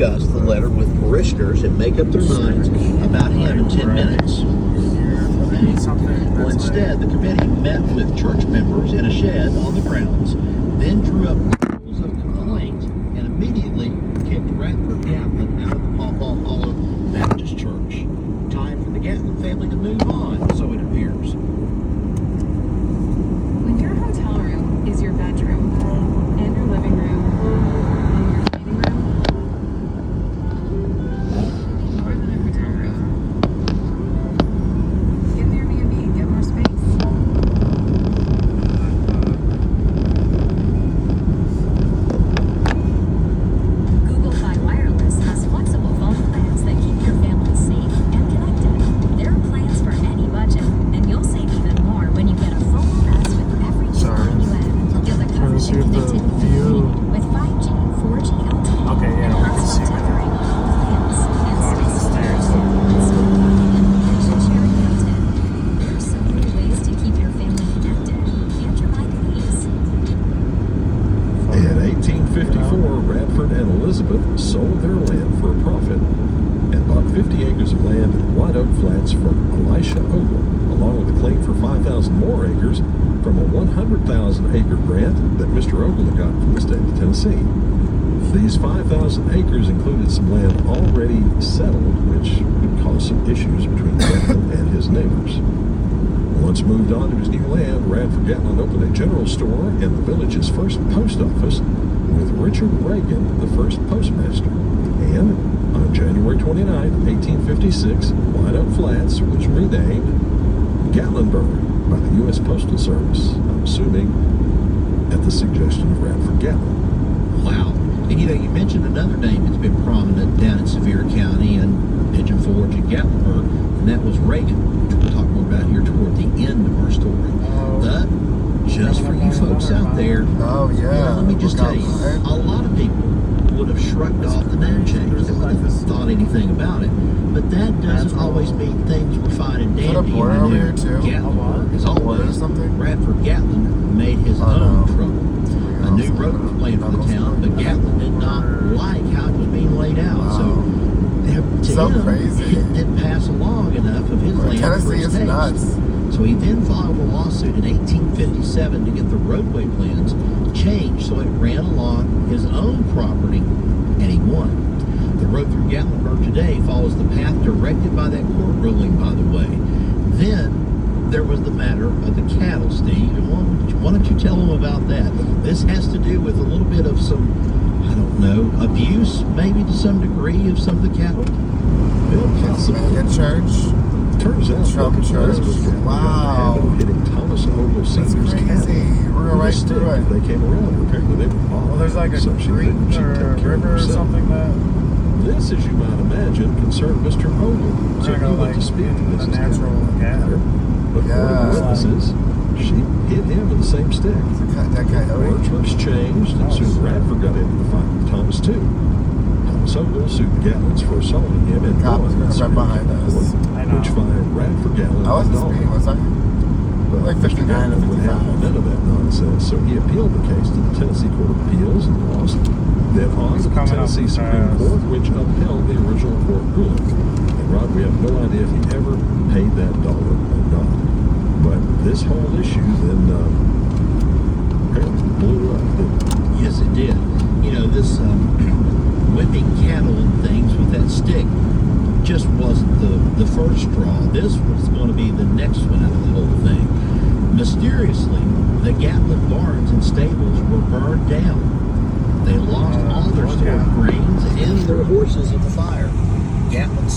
Discuss the letter with parishioners and make up their minds about him in 10 minutes. Well, instead, the committee met with church members in a shed on the grounds, then drew up rules of complaint and immediately kicked Radford Gatlin out of the Pawpaw Hollow Baptist Church. Time for the Gatlin family to move on, so it appears. When your hotel room is your bedroom and your living room and your waiting room, more than a hotel room. Get an Airbnb, get more space. Google Fi Wireless has flexible phone plans that keep your family safe and connected. There are plans for any budget, and you'll save even more when you get a phone pass with every new line you add. You'll get covered and connected easily with 5G, 4G LTE, Okay, yeah, and we can hotspot see tethering on all plans, and space stairs. and sharing content. There's so many ways to keep your family connected and your mind at ease. In 1854, Radford and Elizabeth sold their land for a profit and bought 50 acres of land in White Oak Flats from Elisha Ogle, along with a claim for 5,000 more acres from a 100,000-acre grant that Mr. Ogle had gotten from the state of Tennessee. These 5,000 acres included some land already settled, which would cause some issues between Gatlin and his neighbors. Once moved on to his new land, Radford Gatlin opened a general store and the village's first post office with Richard Reagan, the first postmaster. And on January 29, 1856, White Oak Flats was renamed Gatlinburg by the U.S. Postal Service, I'm assuming at the suggestion of Radford Gatlin. Wow. And you mentioned another name that's been prominent down in Sevier County and Pigeon Forge and Gatlinburg, and that was Reagan, which we'll talk more about here toward the end of our story. But just for you folks out there, Oh, yeah. let me just Look tell you, outside. a lot of people would have shrugged off the name change. They wouldn't have thought anything about it. But that doesn't always mean things were fine and Is that a dandy. border over here, too? Gatlinburg, as A border or always, something? Radford Gatlin made his Oh, own no. trouble. A new road was planned for the town, but Gatlin did not like how it was being laid out. Wow. So, to So him, crazy. it didn't pass along enough of his land for Tennessee his is taste. nuts. So he then filed a lawsuit in 1857 to get the roadway plans changed so it ran along his own property, and he won. The road through Gatlinburg today follows the path directed by that court ruling, by the way. Then there was the matter of the cattle, Steve. And why don't you tell them about that? This has to do with a little bit of some, I don't know, abuse, maybe to some degree, of some of the cattle. Mega church. Turns out Trump Elizabeth Church. Gatlin got Wow. the habit of hitting Thomas Ogle That's Sr.'s crazy. cattle We're with right a stick through if it. they came around. Apparently they were off. Well, there's like a so she creek didn't- she'd or take a care of river or herself. something that This, as you might imagine, concerned Mr. Ogle. So I he go went like to speak to in Mrs. the natural Gatlin. gather. But Yeah. according to witnesses, she hit him with the same stick. That guy, Words were exchanged, and soon Radford got into the fight with Thomas too. Thomas Ogle sued the Gatlins for assaulting him and Cop won was in right Superior behind County us. Court, I know. which fined Radford Gatlin I wasn't $1. speeding, was I? But Like Mr. 59 Gatlin or would have 55. none of that nonsense, so he appealed the case to the Tennessee Court of Appeals and lost. Then on He's to the coming up Tennessee Supreme fast. Court, which upheld the original court ruling. And Rod, we have no idea if he ever paid that dollar or not. But this whole issue then apparently blew up. Yes, it did. This whipping cattle and things with that stick just wasn't the first straw. This was going to be the next one out of the whole thing. Mysteriously, the Gatlin barns and stables were burned down. They lost all their stored grains and their horses in the fire. Gatlin